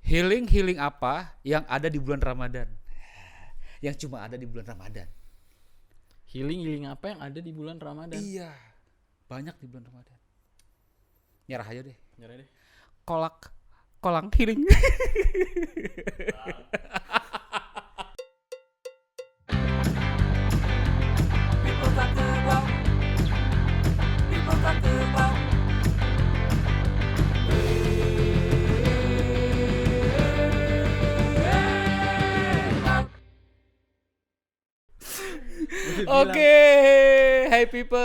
Healing apa yang ada di bulan Ramadan? Yang cuma ada di bulan Ramadan. Healing apa yang ada di bulan Ramadan? Iya, banyak di bulan Ramadan. Nyerah aja deh. Nyerah deh. Kolang healing. People talk about. People talk about. Oke, hey people.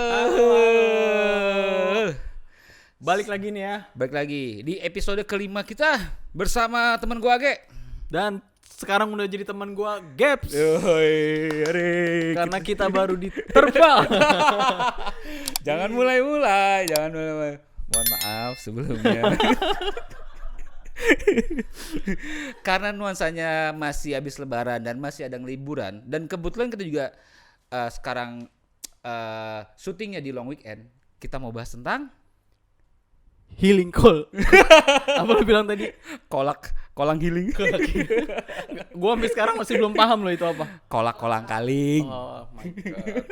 Balik lagi nih ya. Balik lagi di episode kelima kita bersama teman gua Age. Dan sekarang udah jadi teman gua Gaps. Yoi, Arik. Karena kita baru diterpal. Jangan mulai. Mohon maaf sebelumnya. Karena nuansanya masih habis lebaran dan masih ada liburan. Dan kebetulan kita juga sekarang syutingnya di long weekend. Kita mau bahas tentang Healing call. Apa lu bilang tadi? kolang healing. Gua sampai sekarang masih belum paham loh itu apa. Kolang kaling. Oh my god.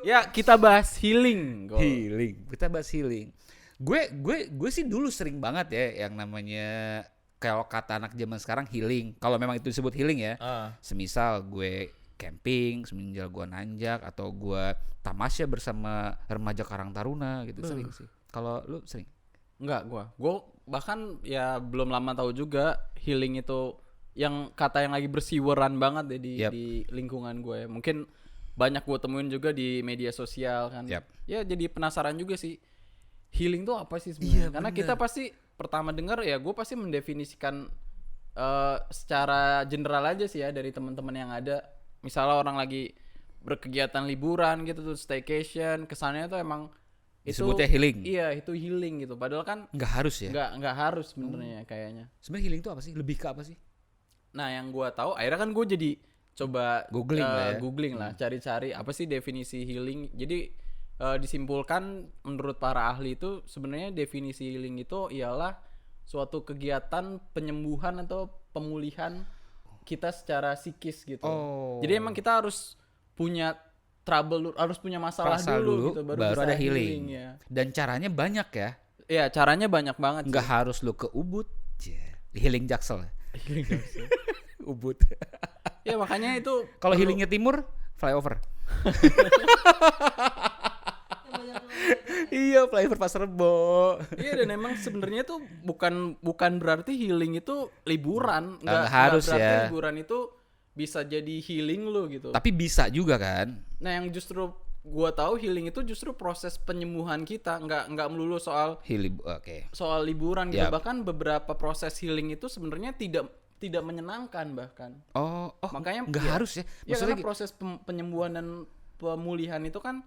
Ya, kita bahas healing. Healing. Kita bahas healing. Gue sih dulu sering banget ya yang namanya kalau kata anak zaman sekarang healing. Kalau memang itu disebut healing ya. Semisal gue camping, semisal gue nanjak atau gue tamasya bersama remaja Karang Taruna gitu sering sih. Kalau lu sering? Enggak, gue bahkan ya belum lama tahu juga healing itu yang kata yang lagi bersiweran banget deh di lingkungan gue ya. Mungkin banyak gue temuin juga di media sosial kan. Ya jadi penasaran juga sih. Healing tuh apa sih sebenarnya? Karena kita pasti pertama dengar ya gue pasti mendefinisikan secara general aja sih ya dari teman-teman yang ada. Misalnya orang lagi berkegiatan liburan gitu tuh staycation, kesannya tuh emang Disebutnya healing. Iya, itu healing gitu. Padahal kan nggak harus ya? Nggak harus sebenarnya kayaknya. Sebenarnya healing itu apa sih? Lebih ke apa sih? Nah, yang gua tahu akhirnya kan gue jadi coba googling lah, cari-cari apa sih definisi healing. Jadi disimpulkan menurut para ahli itu sebenarnya definisi healing itu ialah suatu kegiatan penyembuhan atau pemulihan kita secara psikis gitu. Jadi emang kita harus punya trouble, harus punya masalah dulu gitu baru ada bisa healing ya. Dan caranya banyak ya. Iya, caranya banyak banget. Nggak harus lu ke Ubud. Healing Jaksel. Ubud. Ya makanya itu kalau healingnya timur flyover. Iya, flyover Pasar Rebo. Iya, dan emang sebenarnya tuh bukan berarti healing itu liburan. Nggak harus berarti ya. liburan itu bisa jadi healing lo gitu. Tapi bisa juga kan. Nah, yang justru gua tahu healing itu justru proses penyembuhan kita, nggak melulu soal Healing, soal liburan gitu. Bahkan beberapa proses healing itu sebenarnya tidak menyenangkan bahkan. Makanya nggak harus ya. Ya karena proses penyembuhan dan pemulihan itu kan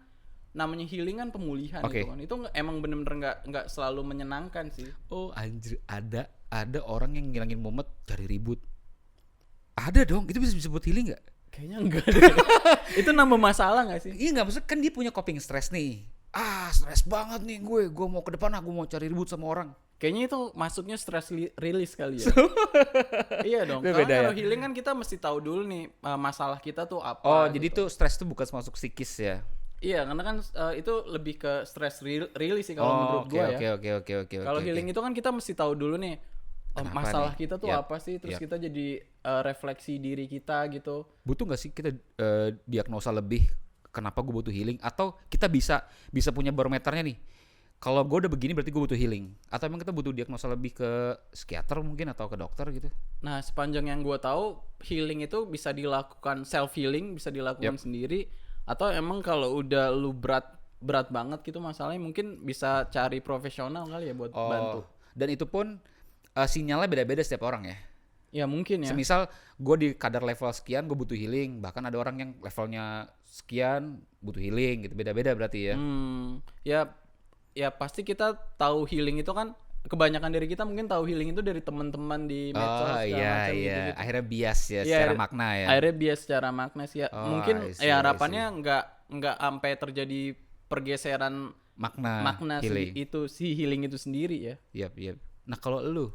namanya healing kan pemulihan gitu kan. Itu emang bener-bener nggak selalu menyenangkan sih. Oh anjir, ada orang yang ngilangin mumet dari ribut. Ada dong, itu bisa disebut healing nggak? Kayaknya enggak deh. Itu nambah masalah nggak sih? Iya nggak, maksudnya kan dia punya coping stress nih. Stres banget nih gue mau ke depan gue mau cari ribut sama orang. Kayaknya itu masuknya stress release kali ya. Iya dong. Kalau healing kan kita mesti tahu dulu nih masalah kita tuh apa. Jadi tuh stres tuh bukan masuk psikis ya? Iya, karena kan itu lebih ke stress release sih kalau menurut gue ya. Oke. Kalau healing itu kan kita mesti tahu dulu nih masalah nih? Kita tuh apa sih, terus kita jadi refleksi diri kita gitu. Butuh nggak sih kita diagnosa lebih kenapa gue butuh healing, atau kita bisa punya barometernya nih? Kalau gue udah begini berarti gue butuh healing, atau emang kita butuh diagnosa lebih ke psikiater mungkin atau ke dokter gitu? Nah, sepanjang yang gue tahu healing itu bisa dilakukan self healing, bisa dilakukan sendiri, atau emang kalau udah lu berat banget gitu masalahnya mungkin bisa cari profesional kali ya buat bantu. Dan itu pun sinyalnya beda-beda setiap orang ya. Ya mungkin ya. Semisal gue di kadar level sekian gue butuh healing, bahkan ada orang yang levelnya sekian butuh healing gitu, beda-beda berarti ya. Ya pasti kita tahu healing itu kan, kebanyakan dari kita mungkin tahu healing itu dari teman-teman di medsos iya. Gitu. Akhirnya bias ya secara makna ya. Akhirnya bias secara makna sih ya. Mungkin harapannya nggak sampai terjadi pergeseran makna healing. Si healing itu sendiri ya. Yap. Nah kalau lu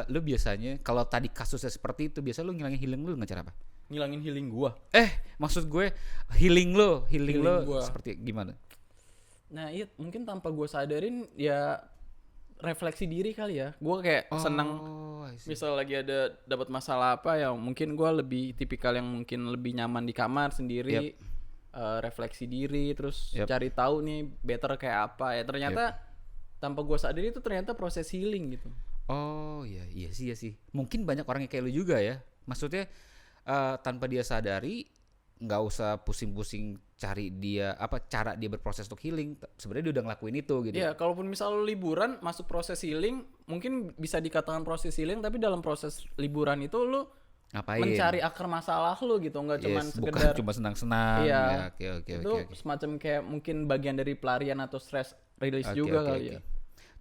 lu biasanya kalau tadi kasusnya seperti itu, biasa lu ngilangin healing lu dengan cara apa? Ngilangin healing gua. Maksud gue healing lo Gua. seperti gimana? Nah, iya mungkin tanpa gua sadarin ya refleksi diri kali ya. Gua kayak senang I see. misal lagi ada dapat masalah apa ya, mungkin gua lebih tipikal yang mungkin lebih nyaman di kamar sendiri. Refleksi diri terus cari tahu nih better kayak apa ya. Ternyata tanpa gua sadari itu ternyata proses healing gitu. Oh iya sih. Mungkin banyak orang yang kayak lu juga ya. Maksudnya tanpa dia sadari, nggak usah pusing-pusing cari dia cara dia berproses untuk healing. Sebenarnya dia udah ngelakuin itu gitu. Iya, kalaupun misal lu liburan masuk proses healing, mungkin bisa dikatakan proses healing, tapi dalam proses liburan itu lu Ngapain? mencari akar masalah lu gitu, nggak cuman bukan sekedar cuma senang-senang. Iya. Ya, oke. itu semacam kayak mungkin bagian dari pelarian atau stress release juga kali ya.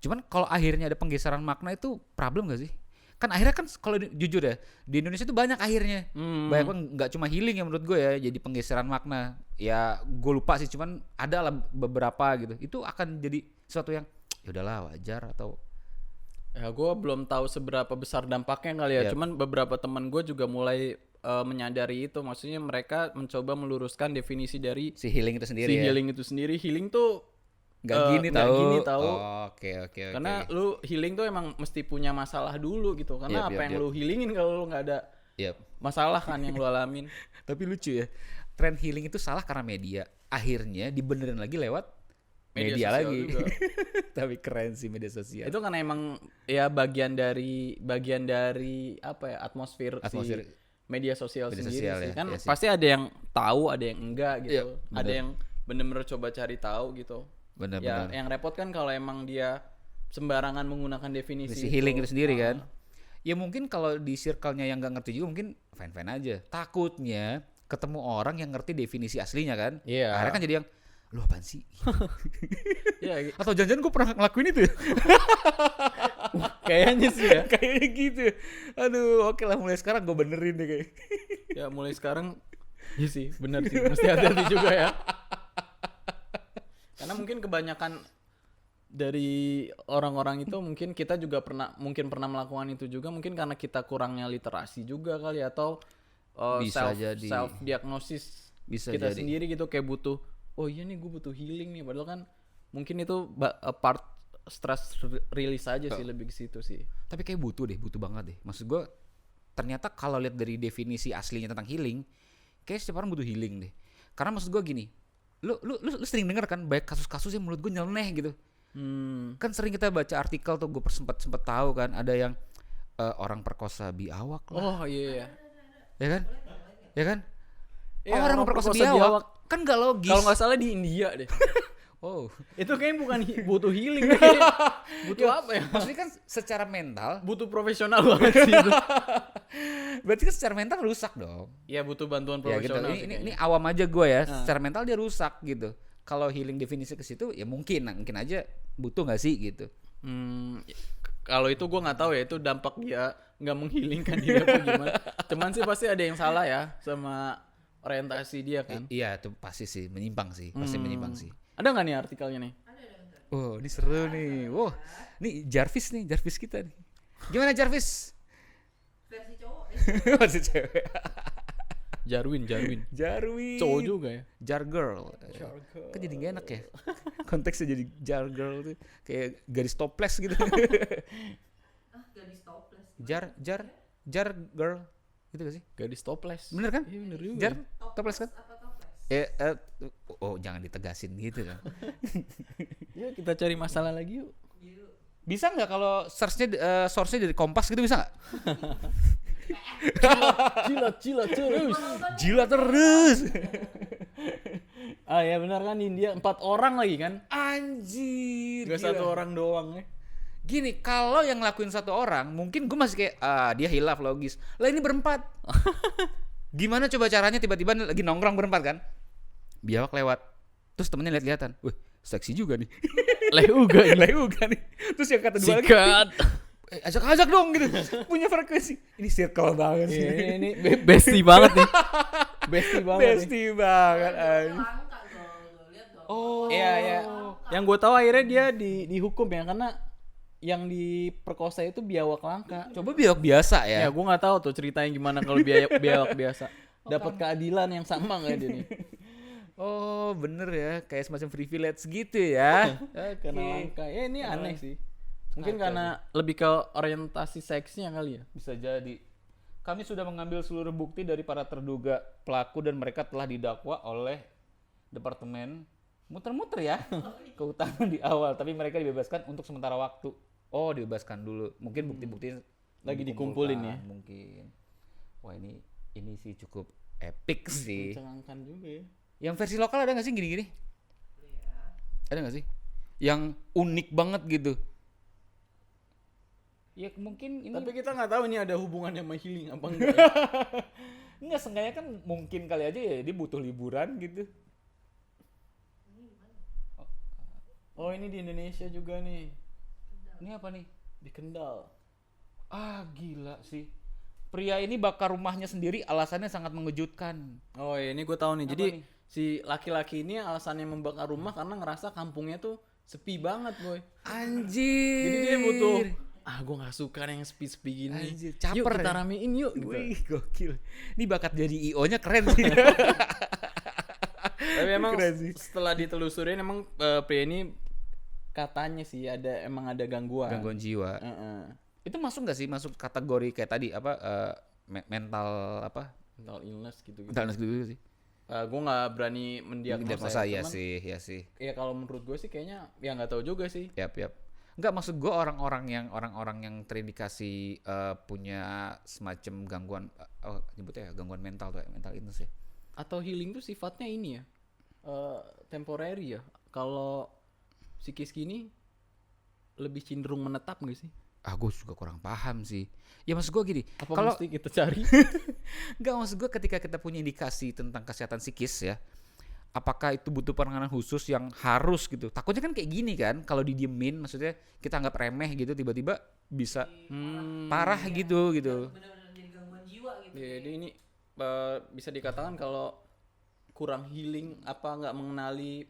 Cuman kalau akhirnya ada penggeseran makna itu problem gak sih? Kan akhirnya kan kalau jujur ya, di Indonesia itu banyak akhirnya. Banyak banget, nggak cuma healing ya menurut gue ya, jadi penggeseran makna. Ya gue lupa sih, cuman ada lah beberapa gitu. Itu akan jadi sesuatu yang ya udahlah wajar atau Ya gue belum tahu seberapa besar dampaknya kali ya. Cuman beberapa teman gue juga mulai menyadari itu. Maksudnya mereka mencoba meluruskan definisi dari si healing itu sendiri. healing itu sendiri. Healing tuh Nggak gini tahu. Oke. Oke. Karena lu healing tuh emang mesti punya masalah dulu gitu. Karena apa yang lu healingin kalau lu nggak ada masalah kan yang lu alamin. Tapi lucu ya, tren healing itu salah karena media. Akhirnya dibenerin lagi lewat media lagi. Tapi keren sih media sosial. Itu kan emang ya bagian dari apa ya, atmosfer si media sosial sendiri sosial sih. ya, Kan iya sih. pasti ada yang tahu, ada yang enggak gitu. Iya, Ada yang bener-bener coba cari tahu gitu. Bener. Ya yang repot kan kalau emang dia sembarangan menggunakan definisi Si healing itu sendiri kan. Ya mungkin kalau di circle-nya yang nggak ngerti juga mungkin fine-fine aja. Takutnya ketemu orang yang ngerti definisi aslinya kan. Iya. Akhirnya kan jadi yang lu apaan sih? Ya, Atau jangan-jangan gue pernah ngelakuin itu ya? kayaknya sih ya. Kayaknya gitu. Aduh, oke lah mulai sekarang gue benerin deh kayak. Ya mulai sekarang iya sih, benar sih. Mesti hati-hati juga ya. Karena mungkin kebanyakan dari orang-orang itu mungkin kita juga pernah melakukan itu juga, mungkin karena kita kurangnya literasi juga kali, atau Bisa jadi. self diagnosis Bisa kita jadi. sendiri gitu, kayak butuh, oh iya nih gue butuh healing nih, padahal kan mungkin itu part stress release aja sih, lebih ke situ sih. Tapi kayak butuh banget deh. Maksud gue ternyata kalau lihat dari definisi aslinya tentang healing, kayak setiap orang butuh healing deh. Karena maksud gue gini, lu sering denger kan banyak kasus-kasus yang menurut gue nyeleneh gitu. Kan sering kita baca artikel tuh, gue sempet tahu kan ada yang orang perkosa biawak lah. Oh iya. Ya kan? Iya, orang perkosa biawak kan gak logis. Kalau nggak salah di India deh. Oh, Itu kayaknya bukan butuh healing. Butuh apa ya? maksudnya kan secara mental, Butuh profesional banget sih itu. berarti kan secara mental rusak dong. Ya butuh bantuan Ya gitu. profesional. Ini awam aja gue ya. Secara mental dia rusak gitu. Kalau healing definisi ke situ ya mungkin aja butuh nggak sih gitu. Kalau itu gue nggak tahu ya, itu dampak dia nggak menghilingkan dia apa gimana. Cuman sih pasti ada yang salah ya sama orientasi dia kan. Iya itu pasti sih menyimpang sih, pasti menyimpang sih. Ada nggak nih artikelnya nih? Oh ini seru nih. Wow, nih Jarvis kita nih. Gimana Jarvis? Versi cowok Masih cewek. Jarwin. Cowok juga ya. Jar girl. Kan jadi gak enak ya. Konteksnya jadi jar girl tuh kayak garis toples gitu. gadis topless. Jar girl. Gitu gak sih? Gadis toples. Bener kan? Iya bener juga. Jar toples kan? Apa topless? Oh jangan ditegasin gitu kan. Yuk kita cari masalah lagi yuk. Bisa nggak kalau source-nya dari Kompas gitu bisa nggak? Jilat terus. Gila terus. Ah ya benar kan, di India 4 orang lagi kan? Anjir. Gak gila. satu orang doang ya. Gini, kalau yang ngelakuin satu orang, mungkin gue masih kayak dia hilaf logis. Lah ini berempat. Gimana coba caranya tiba-tiba lagi nongkrong berempat kan? Biawak lewat. Terus temennya lihat-lihatan. Wih, seksi juga nih. Leuga nih. Terus yang kata dua lagi. sikat. Ajak dong gitu. Punya frekuensi. Ini circle banget sih. Ini bestie banget nih. Bestie banget nih. Bestie banget. Langka dong, lihat dong. Oh. Iya. Yang gue tahu akhirnya dia dihukum ya, karena yang diperkosa itu biawak langka. Coba biawak biasa Ya, ya. gue nggak tahu tuh ceritanya gimana kalau biawak biasa. Dapat keadilan yang sama nggak dia nih? Oh bener ya, kayak semacam privilege gitu ya. Karena langka. Ya ini aneh sih. Mungkin karena lebih ke orientasi seksnya kali ya. Bisa jadi. Kami sudah mengambil seluruh bukti dari para terduga pelaku dan mereka telah didakwa oleh departemen muter-muter ya kehutanan di awal, tapi mereka dibebaskan untuk sementara waktu. Oh, dibebaskan dulu. Mungkin bukti-bukti Lagi dikumpulin ya. Mungkin. Wah, ini sih cukup epic sih. Mencengangkan juga ya. Yang versi lokal ada nggak sih gini-gini? Ada nggak sih? Yang unik banget gitu. Ya mungkin ini. Tapi kita nggak tahu ini ada hubungannya sama healing apa enggak. Ya? Enggak, seenggaknya kan mungkin kali aja ya dia butuh liburan gitu. Oh ini di Indonesia juga nih. Ini apa nih? Di Kendal. Ah gila sih. Pria ini bakar rumahnya sendiri, alasannya sangat mengejutkan. Oh iya, ini gue tahu nih. Apa Jadi nih? si laki-laki ini alasannya membakar rumah karena ngerasa kampungnya tuh sepi banget, boy. Anjir. Jadi dia butuh, gue nggak suka yang sepi-sepi gini. Anjir, Yuk caper kita ya? ramein yuk. Gitu. Wih, gokil. Ini bakat jadi IO-nya keren sih. Tapi emang Keren sih. setelah ditelusurin emang pria ini katanya sih emang ada gangguan. Gangguan jiwa. Itu masuk nggak sih masuk kategori kayak tadi apa mental apa? Mental illness gitu. Mental illness gitu sih. Gue nggak berani mendiagnosa. Diagnosa ya cuman, sih. ya kalau menurut gue sih kayaknya ya nggak tahu juga sih. Yap. Enggak, maksud gue orang-orang yang terindikasi punya semacam gangguan nyebutnya ya, gangguan mental tuh, mental illness ya. Atau healing tuh sifatnya ini ya, temporary ya. Kalau psikis gini lebih cenderung menetap nggak sih? Gue juga kurang paham sih. Ya maksud gue gini, Apa kalau mesti kita cari? enggak, maksud gue ketika kita punya indikasi tentang kesehatan psikis ya, apakah itu butuh penanganan khusus yang harus gitu? Takutnya kan kayak gini kan, kalau didiemin, maksudnya kita anggap remeh gitu, tiba-tiba bisa parah gitu. Benar-benar jadi gangguan jiwa gitu. Ya, jadi ini bisa dikatakan kalau kurang healing apa nggak mengenali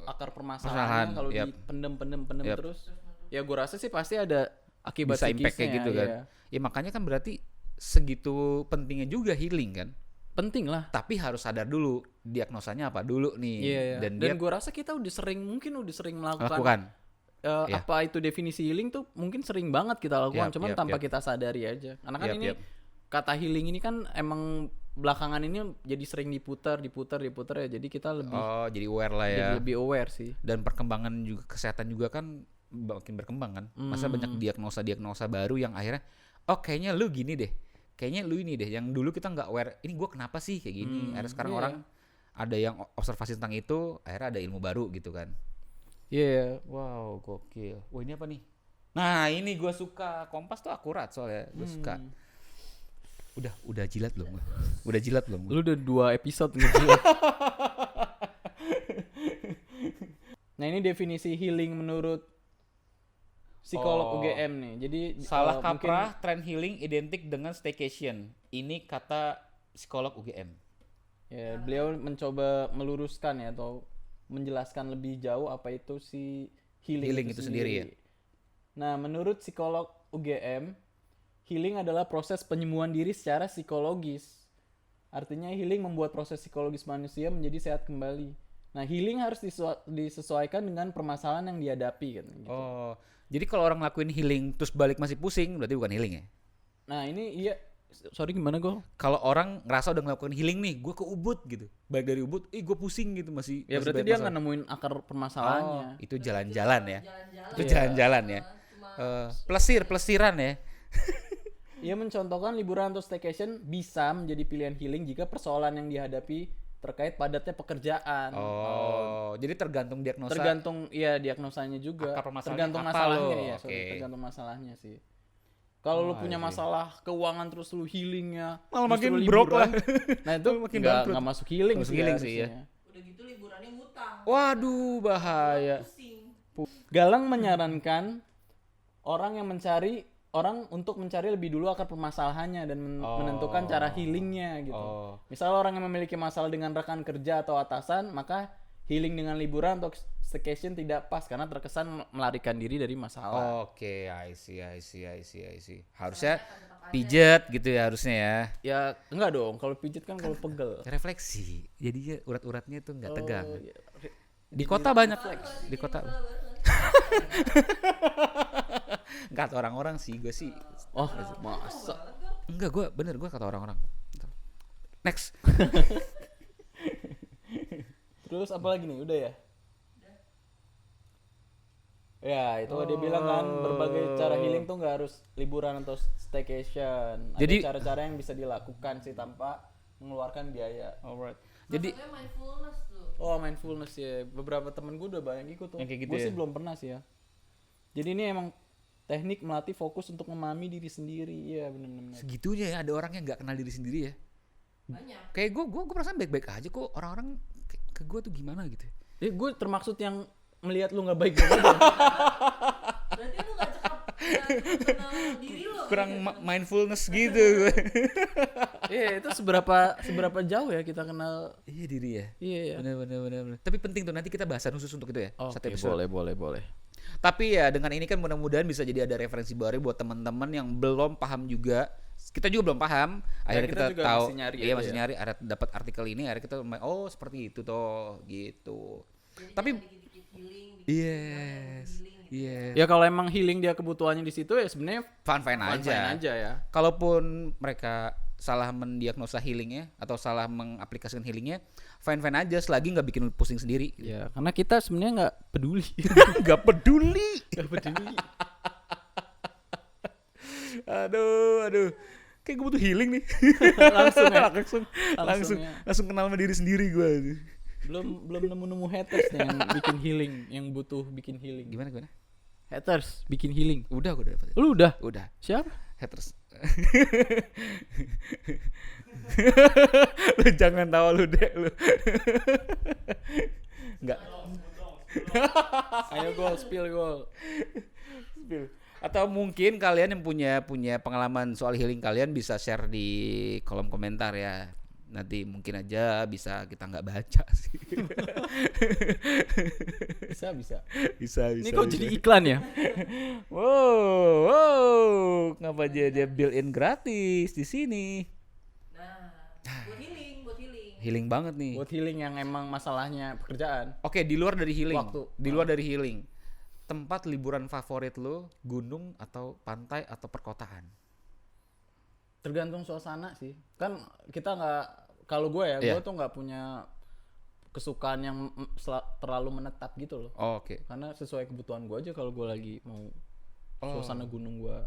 akar permasalahannya, kalau Yap. dipendem Yap. terus, ya gue rasa sih pasti ada akibat Bisa impact kayak psikisnya, gitu kan. ya. Ya makanya kan berarti segitu pentingnya juga healing kan. Penting lah. Tapi harus sadar dulu diagnosanya apa dulu nih. Iya. Dan Dan dia gue rasa kita udah sering melakukan lakukan. Iya. apa itu definisi healing tuh mungkin sering banget kita lakukan, cuman tanpa Yap. kita sadari aja. Karena kan Yap, ini yap. kata healing ini kan emang belakangan ini jadi sering diputar ya. Jadi kita lebih Jadi aware lah ya. jadi lebih aware sih. Dan perkembangan juga kesehatan juga kan makin berkembang kan. Masa banyak diagnosa baru yang akhirnya kayaknya lu gini deh. Kayaknya lu ini deh. Yang dulu kita nggak aware. Ini gue kenapa sih kayak gini. Akhirnya sekarang Iya. orang ada yang observasi tentang itu. Akhirnya ada ilmu baru gitu kan. Iya. Wow, gokil. Wah, ini apa nih? Nah, ini gue suka. Kompas tuh akurat soalnya. Gue suka. Udah jilat belum? Udah jilat belum? Lu udah 2 episode ngejilat. Nah, ini definisi healing menurut psikolog UGM nih. Jadi Salah mungkin kaprah, trend healing identik dengan staycation. Ini kata psikolog UGM. ya, beliau mencoba meluruskan ya atau menjelaskan lebih jauh apa itu si healing Itu sendiri ya. Nah, menurut psikolog UGM, healing adalah proses penyembuhan diri secara psikologis. Artinya healing membuat proses psikologis manusia menjadi sehat kembali. Nah, healing harus disesuaikan dengan permasalahan yang dihadapi kan gitu. Oh, jadi kalau orang ngelakuin healing terus balik masih pusing, berarti bukan healing ya? Nah, ini iya, sorry gimana gue? Kalau orang ngerasa udah ngelakuin healing nih, gue ke Ubud gitu, balik dari Ubud, gue pusing gitu masih. Ya masih berarti banyak dia masalah. nggak nemuin akar permasalahannya. Itu jalan-jalan ya. Jalan-jalan. Itu jalan-jalan ya. Plesiran ya. Ia mencontohkan liburan atau staycation bisa menjadi pilihan healing jika persoalan yang dihadapi terkait padatnya pekerjaan. Jadi tergantung diagnosa. Tergantung ya diagnosanya juga. Akar permasalahannya Tergantung apa masalahnya lo? ya, Oke. tergantung masalahnya sih. Kalau lu punya masalah keuangan terus lu healingnya Malah justru makin broke liburan, lah. Nah itu Makin nggak bangkrut. masuk healing Masuk sih, healing sih, ya. harusnya. Udah gitu liburannya ngutang. Waduh, bahaya. Pusing. Galang menyarankan orang untuk mencari lebih dulu akar permasalahannya dan menentukan cara healingnya gitu. Misal orang yang memiliki masalah dengan rekan kerja atau atasan, maka healing dengan liburan atau staycation tidak pas karena terkesan melarikan diri dari masalah. Oke, I see. Harusnya pijet gitu ya harusnya ya. Ya enggak dong, kalau pijit kan kalau pegel. Refleksi. Jadinya urat-uratnya tuh nggak tegang. Oh, ya. Di kota banyak di kota. Enggak kata orang-orang sih, gue sih. Oh, masa. Enggak, gue kata orang-orang. Next. Terus apa lagi nih? Udah ya? Ya, itu dia bilang kan berbagai cara healing tuh nggak harus liburan atau staycation. Ada Jadi cara-cara yang bisa dilakukan sih tanpa mengeluarkan biaya. Alright. Jadi mindfulness tuh. Oh, mindfulness ya. Beberapa temen gue udah banyak ikut tuh. Yang kayak gitu Gue ya? sih belum pernah sih ya. Jadi ini emang teknik melatih fokus untuk memahami diri sendiri. Iya, benar-benar. segitunya ya ada orang yang nggak kenal diri sendiri ya. Banyak. Kayak gue perasaan baik-baik aja kok, orang-orang ke gue tuh gimana gitu. Gue termaksud yang melihat lu nggak baik-baik aja. Berarti lu gak cakap kenal diri lo. Kurang mindfulness gitu. Iya, itu seberapa jauh ya kita kenal. Iya diri ya. Iya. Benar. Tapi penting tuh nanti kita bahasan khusus untuk itu ya. Satu episode. Boleh. Tapi ya dengan ini kan mudah-mudahan bisa jadi ada referensi baru buat teman-teman yang belum paham juga. Kita juga belum paham. Akhirnya kita kita juga tahu. masih nyari Iya aja masih ya. nyari. Ada dapat artikel ini. Akhirnya kita seperti itu toh gitu. Jadi Tapi jangan dikit-dikit healing, yes. healing gitu. Iya. Ya kalau emang healing dia kebutuhannya di situ ya sebenarnya Fine fine aja ya. Kalaupun mereka salah mendiagnosa healingnya atau salah mengaplikasikan healingnya, fine aja selagi nggak bikin pusing sendiri. Ya, karena kita sebenarnya nggak peduli. Nggak peduli. Nggak peduli. Aduh. Kayak gue butuh healing nih. Langsung ya. langsung kenal sama diri sendiri gue. Belum nemu haters nih yang bikin healing, yang butuh bikin healing. Gimana? Haters bikin healing. Udah gue udah dapat. Lu udah? Udah. Siapa? Haters. Lu jangan tawa lu deh lu. Enggak. Ayo gol, spill gol. Atau mungkin kalian yang punya pengalaman soal healing kalian bisa share di kolom komentar ya. Nanti mungkin aja bisa kita nggak baca sih. Bisa. Ini kok jadi iklan ya? Wow. Kenapa dia built-in gratis di sini? Nah, buat healing. Healing banget nih. Buat healing yang emang masalahnya pekerjaan. Oke, di luar dari healing. Waktu. Di luar dari healing. Tempat liburan favorit lo, gunung atau pantai atau perkotaan? Tergantung suasana sih. Kan kita nggak, kalau gue ya, gue tuh nggak punya kesukaan yang terlalu menetap gitu loh. Oh, oke. Karena sesuai kebutuhan gue aja kalau gue lagi mau suasana gunung gue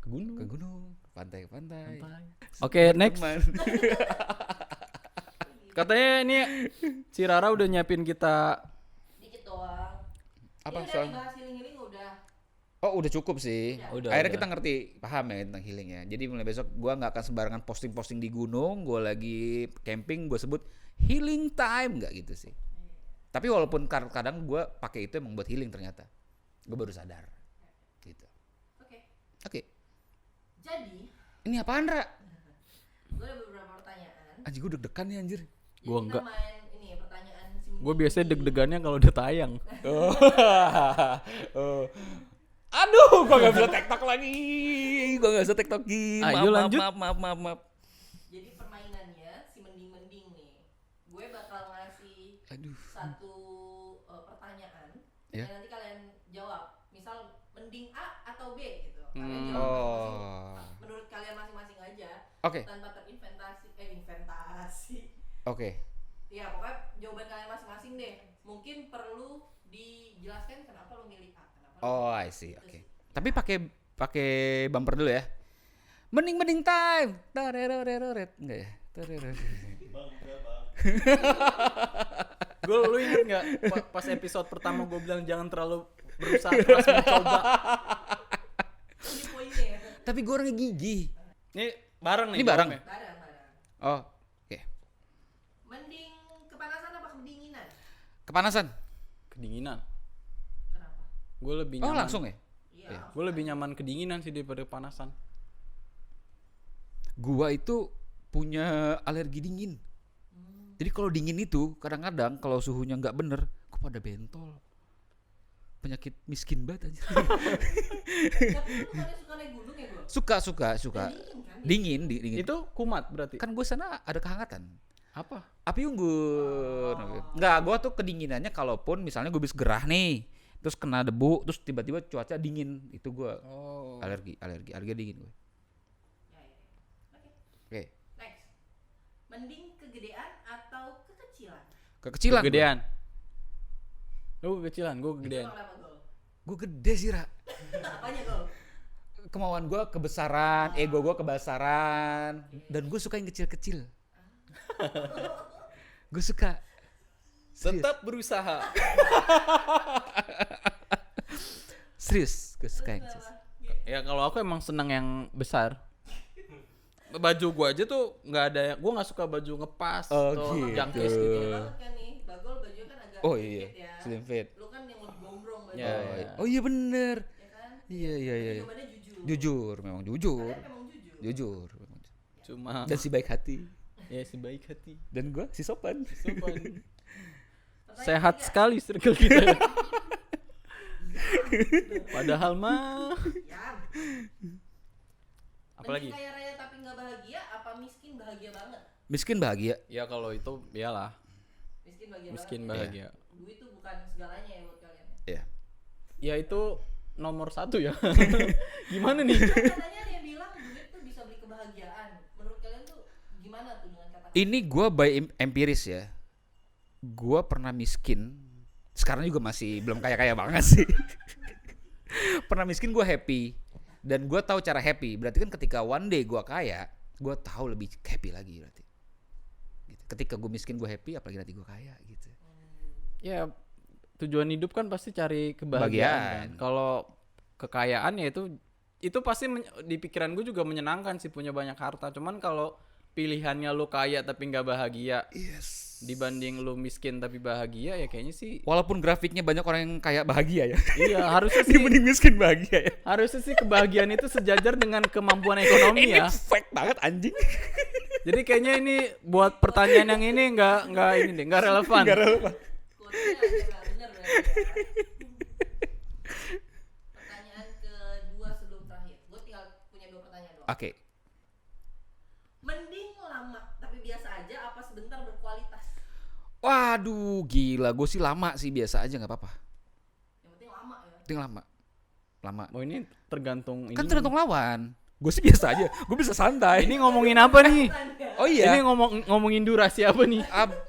ke gunung. Ke gunung, pantai. Oke, next. Teman. Katanya ini si Rara udah nyiapin kita. Dikit doang. Apa Ini soal? udah dibahas healing udah. Oh udah cukup sih. Udah. Akhirnya kita ngerti, paham ya tentang healing ya. Jadi mulai besok gua nggak akan sembarangan posting di gunung. Gua lagi camping, gua sebut healing time, nggak gitu sih. Tapi walaupun kadang gua pakai itu emang buat healing ternyata. Gua baru sadar. Gitu. Oke. Jadi, Ini apaan Ra? gue ada beberapa pertanyaan. Anjir gua deg-degan nih anjir. Jadi Gua kita enggak. main ini pertanyaan Gue biasanya deg-degannya kalau udah tayang. Oh. Aduh, gua nggak bisa TikTok lagi. Ayo lanjut. Maaf. Jadi permainannya si mending-mending nih. Gue bakal ngasih satu pertanyaan Ya. dan nanti kalian jawab. Misal mending A atau B gitu. Kalian jawab menurut kalian masing-masing aja. Oke. Tanpa terinventasi. Oke. Ya pokoknya jawaban kalian masing-masing deh. Mungkin perlu dijelaskan kenapa lo milih A. Kenapa Oh, I see. Oke. Tapi pakai bumper dulu ya. Mending time. Tareroreret. Enggak ya? Gue lu inget nggak pas episode pertama gue bilang jangan terlalu berusaha keras mencoba. Ini poinnya ya. Tapi gue orangnya gigih. Ini bareng nih. Ini bareng? jawabnya. Barang. Oh, oke. Mending kepanasan apa kedinginan? Kepanasan. Kedinginan. Kenapa? Gue lebih Oh, nyaman. langsung ya? Iya. Gue lebih nyaman kedinginan sih daripada kepanasan. Gua itu punya alergi dingin. Jadi kalau dingin itu kadang-kadang kalau suhunya nggak bener, kok pada bentol. Penyakit miskin banget anjir. Tapi lu bukannya suka naik gunung ya, Bro? Suka. Dingin. Itu kumat berarti. Kan gue sana ada kehangatan. Apa? Api unggun. Enggak, gue tuh kedinginannya kalaupun misalnya gue habis gerah nih, terus kena debu, terus tiba-tiba cuaca dingin, itu gue alergi dingin gue. Oke. Next. Mending kegedean atau kekecilan? Kekecilan. Kegedean. Lu kekecilan, gue kegedean. Gue gede sih, Ra. Apanya, Gol? Kemauan gue kebesaran, ego gue kebesaran, dan gue suka yang kecil-kecil. Gue suka. Tetap berusaha. Serius, gue suka yang kecil. Ya kalau aku emang senang yang besar. Baju gua aja tuh nggak ada, gua nggak suka baju ngepas atau gitu. jangkis gitu. Banget kan nih, Bagol bajunya kan agak Oh slim iya, fit ya. slim fit. Lu kan yang lebih gombrong baju. Ya. Oh iya bener. Ya kan? Iya. Jawabannya jujur. Jujur, memang jujur. Kalian memang jujur. Jujur. Cuma Dan si baik hati. ya sebaik hati. Dan gue si sopan. Sopan. Pertanyaan Sehat ketiga. sekali circle kita. Padahal mah. Ya. Apalagi? Mending kaya raya tapi nggak bahagia apa miskin bahagia banget? Miskin bahagia. Ya kalau itu iyalah. Miskin bahagia Miskin banget. bahagia. Duit tuh bukan segalanya ya buat kalian. Iya. Ya itu nomor 1 ya. Gimana nih? Katanya ada yang bilang duit tuh bisa beli kebahagiaan. Menurut kalian tuh gimana tuh dengan kata? Ini gue by empiris ya. Gue pernah miskin. Sekarang juga masih belum kaya-kaya banget sih. Pernah miskin gue happy. Dan gue tahu cara happy. Berarti kan ketika one day gue kaya, gue tahu lebih happy lagi berarti. Gitu. Ketika gue miskin gue happy, apalagi nanti gue kaya gitu. Ya tujuan hidup kan pasti cari kebahagiaan. Kebahagiaan. Kan? Kalau kekayaan ya itu pasti di pikiran gue juga menyenangkan sih punya banyak harta. Cuman kalau pilihannya lu kaya tapi nggak bahagia, dibanding lu miskin tapi bahagia, ya kayaknya sih. Walaupun grafiknya banyak orang yang kaya bahagia ya. Iya harusnya sih. Dibanding miskin bahagia ya. Harusnya sih kebahagiaan itu sejajar dengan kemampuan ekonomi Ini ya. fake banget anjing. Jadi kayaknya ini buat pertanyaan yang ini nggak relevan. Gak relevan. Quote-nya aja nggak bener berarti ya. Pertanyaan kedua sebelum terakhir. Gue tinggal punya 2 pertanyaan doang. Oke. Mending lama tapi biasa aja apa sebentar berkualitas? Waduh, gila. Gue sih lama sih, biasa aja nggak apa-apa. Yang penting lama ya. Penting lama. Oh ini tergantung Kan ini. tergantung lawan. Gue sih biasa aja. Gue bisa santai. Ini ngomongin apa nih? Oh iya. Ini ngomongin durasi apa nih?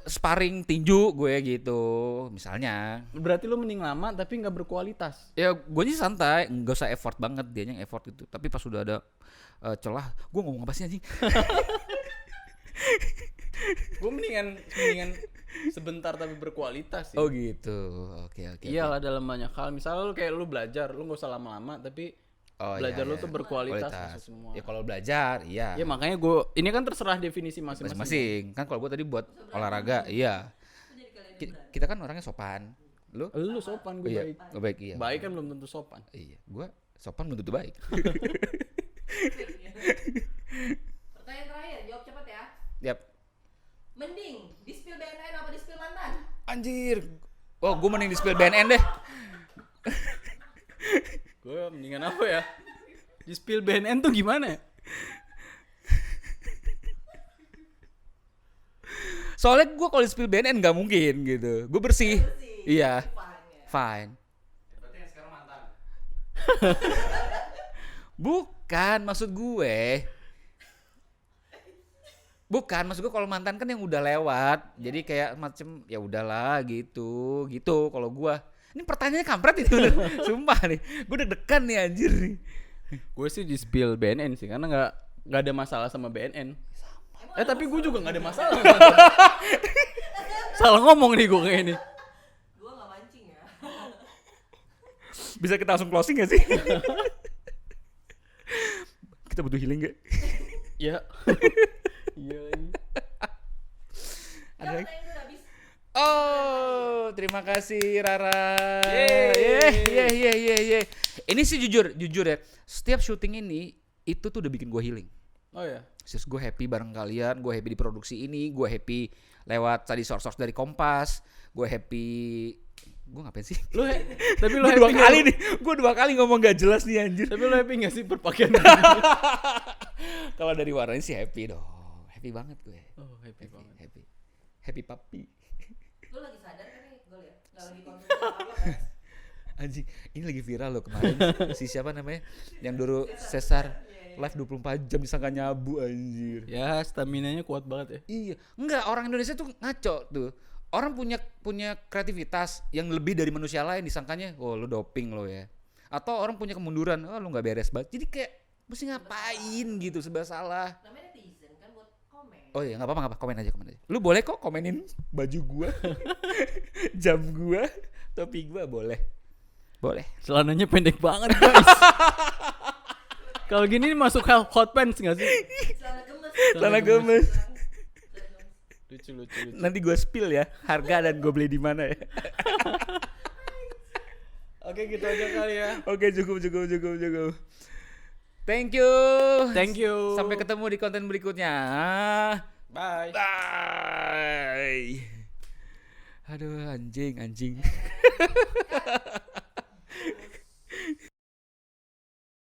Sparring tinju gue gitu, misalnya. Berarti lu mending lama tapi nggak berkualitas. Ya gue sih santai, nggak usah effort banget, dianya yang effort gitu. Tapi pas sudah ada celah, gue ngomong apa sih anjing? Gue mendingan sebentar tapi berkualitas sih. Oh gitu, oke. Iyalah dalam banyak hal. Misalnya lu belajar, lu nggak usah lama-lama tapi belajar lu tuh berkualitas masuk semua. Ya kalau belajar, iya. Ya makanya ini kan terserah definisi masing-masing. Masing-masing. Kan kalau gue tadi buat olahraga, iya. Kita kan orangnya sopan. Lu sopan, gue iya, baik. Baik iya. Baik kan belum tentu sopan. Iya, gue sopan belum tentu baik. Pertanyaan terakhir, jawab cepat ya. Yap. Mending di spill BNN apa di spill mantan? Anjir. Oh, gue mending di spill BNN deh. Gue mendingan apa ya? Di spill BNN tuh gimana? Soalnya gue kalau di spill BNN nggak mungkin gitu. Gue bersih. Iya. Fine. Berarti yang sekarang mantan. Bukan maksud gue. Kalau mantan kan yang udah lewat. Jadi kayak macem ya udahlah gitu. Kalau gue. Ini pertanyaannya kampret itu. Sumpah nih. Gue deg-degan nih anjir nih. Gue sih di spill BNN sih karena nggak ada masalah sama BNN. Tapi gue juga nggak ada masalah. Salah ngomong nih gue kayak ini. Gue nggak mancing ya. Bisa kita langsung closing gak sih? Kita butuh healing gak? Ya. Iya. Ada lagi? Pertanyaan udah habis. Oh, terima kasih Rara. Yeay. Ini sih jujur ya. Setiap syuting ini itu tuh udah bikin gue healing. Oh ya. Terus gue happy bareng kalian, gue happy di produksi ini, gue happy lewat tadi source dari Kompas, gue happy. Gue ngapain sih? Tapi lu happy kali nih. Gue 2 kali ngomong gak jelas nih anjir. Tapi lu happy gak sih berpakaian? Kalau dari warnanya sih happy dong. Happy banget gue. Oh, happy banget. Happy puppy. Lu lagi sadar kan nih gue liat? Gak lagi konsumsi apa-apa. Anjing, ini lagi viral loh kemarin. Si siapa namanya? Yang dulu Cesar live 24 jam disangka nyabu anjir. Ya, staminanya kuat banget ya. Iya, enggak, orang Indonesia tuh ngaco tuh. Orang punya kreativitas yang lebih dari manusia lain, disangkanya, oh lu doping lo ya. Atau orang punya kemunduran, oh lu nggak beres banget. Jadi kayak mesti ngapain gitu, serba salah. Namanya netizen kan buat komen. Oh iya, nggak apa-apa, komen aja. Lu boleh kok komenin baju gua, jam gua, topi gua boleh. Celananya pendek banget guys. Kalau gini masuk hot pants nggak sih? Celana gemes. Lucu. Nanti gue spill ya harga dan gue beli di mana ya. Oke, gitu aja kali ya. Oke, cukup. Thank you. Sampai ketemu di konten berikutnya. Bye. Aduh, anjing.